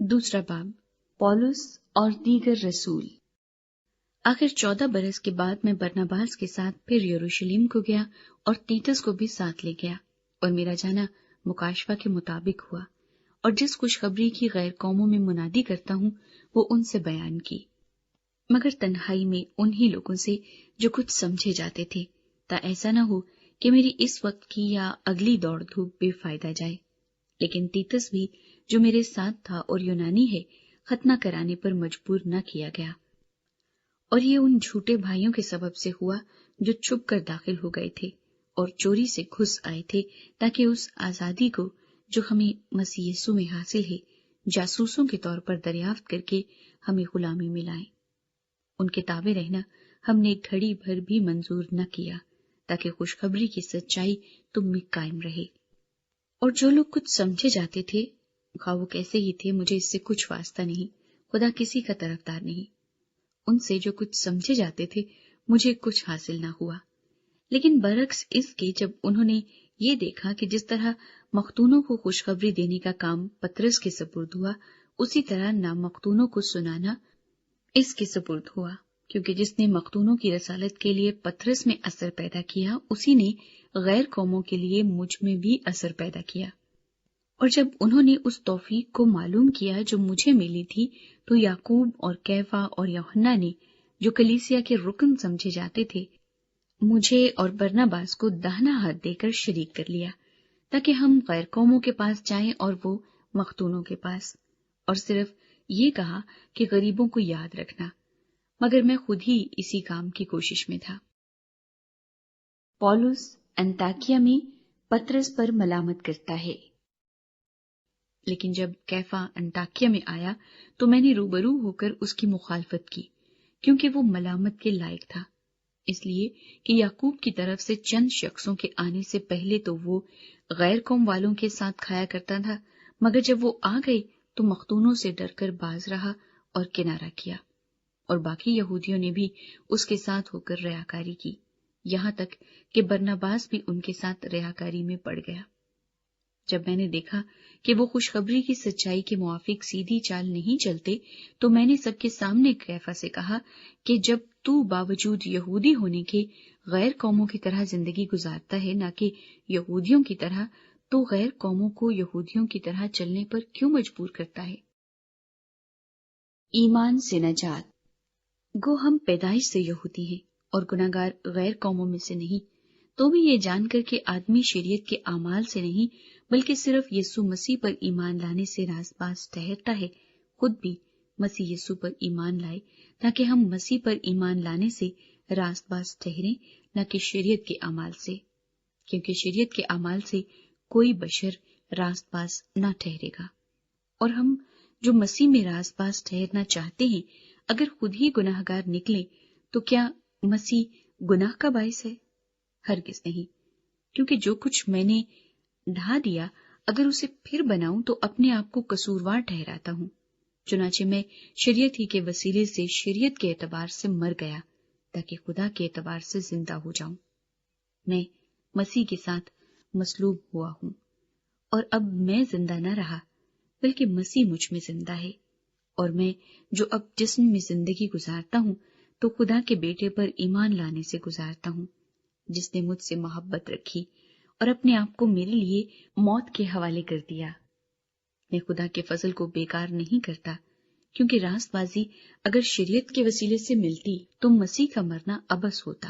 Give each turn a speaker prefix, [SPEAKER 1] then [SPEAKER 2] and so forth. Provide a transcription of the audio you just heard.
[SPEAKER 1] دوسرا باب، پولس اور دیگر رسول۔ آخر 14 برس کے بعد میں برناباس کے ساتھ پھر یروشلم کو گیا اور تیتس کو بھی ساتھ لے گیا، اور میرا جانا مکاشفہ کے مطابق ہوا، اور جس خوشخبری کی غیر قوموں میں منادی کرتا ہوں وہ ان سے بیان کی، مگر تنہائی میں انہی لوگوں سے جو کچھ سمجھے جاتے تھے، تا ایسا نہ ہو کہ میری اس وقت کی یا اگلی دوڑ دھوپ بے فائدہ جائے۔ لیکن تیتس بھی جو میرے ساتھ تھا اور یونانی ہے، ختنہ کرانے پر مجبور نہ کیا گیا، اور یہ ان جھوٹے بھائیوں کے سبب سے ہوا جو چھپ کر داخل ہو گئے تھے اور چوری سے گھس آئے تھے، تاکہ اس آزادی کو جو ہمیں مسیح یسوع میں حاصل ہے جاسوسوں کے طور پر دریافت کر کے ہمیں غلامی میں لائیں۔ ان کے تابع رہنا ہم نے گھڑی بھر بھی منظور نہ کیا، تاکہ خوشخبری کی سچائی تم میں قائم رہے۔ اور جو لوگ کچھ سمجھے جاتے تھے، خواہ وہ کیسے ہی تھے، مجھے اس سے کچھ واسطہ نہیں، خدا کسی کا طرفدار نہیں، ان سے جو کچھ سمجھے جاتے تھے مجھے کچھ حاصل نہ ہوا۔ لیکن برعکس اس کے جب انہوں نے یہ دیکھا کہ جس طرح مختونوں کو خوشخبری دینے کا کام پطرس کے سپرد ہوا، اسی طرح نامختونوں کو سنانا اس کے سپرد ہوا، کیونکہ جس نے مختونوں کی رسالت کے لیے پطرس میں اثر پیدا کیا، اسی نے غیر قوموں کے لیے مجھ میں بھی اثر پیدا کیا۔ اور جب انہوں نے اس توفیق کو معلوم کیا جو مجھے ملی تھی، تو یعقوب اور کیفا اور یوحنا نے، جو کلیسیا کے رکن سمجھے جاتے تھے، مجھے اور برناباس کو داہنا ہاتھ دے کر شریک کر لیا، تاکہ ہم غیر قوموں کے پاس جائیں اور وہ مختونوں کے پاس، اور صرف یہ کہا کہ غریبوں کو یاد رکھنا، مگر میں خود ہی اسی کام کی کوشش میں تھا۔ پولس انطاکیہ میں پطرس پر ملامت کرتا ہے۔ لیکن جب کیفا انطاکیہ میں آیا تو میں نے روبرو ہو کر اس کی مخالفت کی، کیونکہ وہ ملامت کے لائق تھا، اس لیے کہ یعقوب کی طرف سے چند شخصوں کے آنے سے پہلے تو وہ غیر قوم والوں کے ساتھ کھایا کرتا تھا، مگر جب وہ آ گئے تو مختونوں سے ڈر کر باز رہا اور کنارہ کیا، اور باقی یہودیوں نے بھی اس کے ساتھ ہو کر ریاکاری کی، یہاں تک کہ برناباس بھی ان کے ساتھ ریاکاری میں پڑ گیا۔ جب میں نے دیکھا کہ وہ خوشخبری کی سچائی کے موافق سیدھی چال نہیں چلتے، تو میں نے سب کے سامنے کیفا سے کہا کہ جب تو باوجود یہودی ہونے کے غیر قوموں کی طرح زندگی گزارتا ہے، نہ کہ یہودیوں کی طرح، تو غیر قوموں کو یہودیوں کی طرح چلنے پر کیوں مجبور کرتا ہے؟ ایمان سے نجات۔ گو ہم پیدائش سے یہودی ہیں اور گناہگار غیر قوموں میں سے نہیں، تو بھی یہ جان کر کہ آدمی شریعت کے اعمال سے نہیں بلکہ صرف یسوع مسیح پر ایمان لانے سے راست باز ٹھہرتا ہے، خود بھی مسیح یسوع پر ایمان لائے، تاکہ ہم مسیح پر ایمان لانے سے راست باز ٹھہریں، نہ کہ شریعت کے اعمال سے، کیونکہ شریعت کے اعمال سے کوئی بشر راست باز نہ ٹھہرے گا۔ اور ہم جو مسیح میں راست باز ٹھہرنا چاہتے ہیں، اگر خود ہی گناہ گار نکلیں تو کیا مسیح گناہ کا باعث ہے؟ ہرگز نہیں، کیونکہ جو کچھ میں نے ڈھا دیا اگر اسے پھر بناؤں تو اپنے آپ کو قصوروار ٹھہراتا ہوں۔ چنانچہ میں شریعت ہی کے وسیلے سے شریعت کے اعتبار سے مر گیا، تاکہ خدا کے اعتبار سے زندہ ہو جاؤں۔ میں مسیح کے ساتھ مصلوب ہوا ہوں، اور اب میں زندہ نہ رہا بلکہ مسیح مجھ میں زندہ ہے، اور میں جو اب جسم میں زندگی گزارتا ہوں تو خدا کے بیٹے پر ایمان لانے سے گزارتا ہوں، جس نے مجھ سے محبت رکھی اور اپنے آپ کو میرے لیے موت کے حوالے کر دیا۔ میں خدا کے فضل کو بیکار نہیں کرتا، کیونکہ راست بازی اگر شریعت کے وسیلے سے ملتی تو مسیح کا مرنا ابس ہوتا۔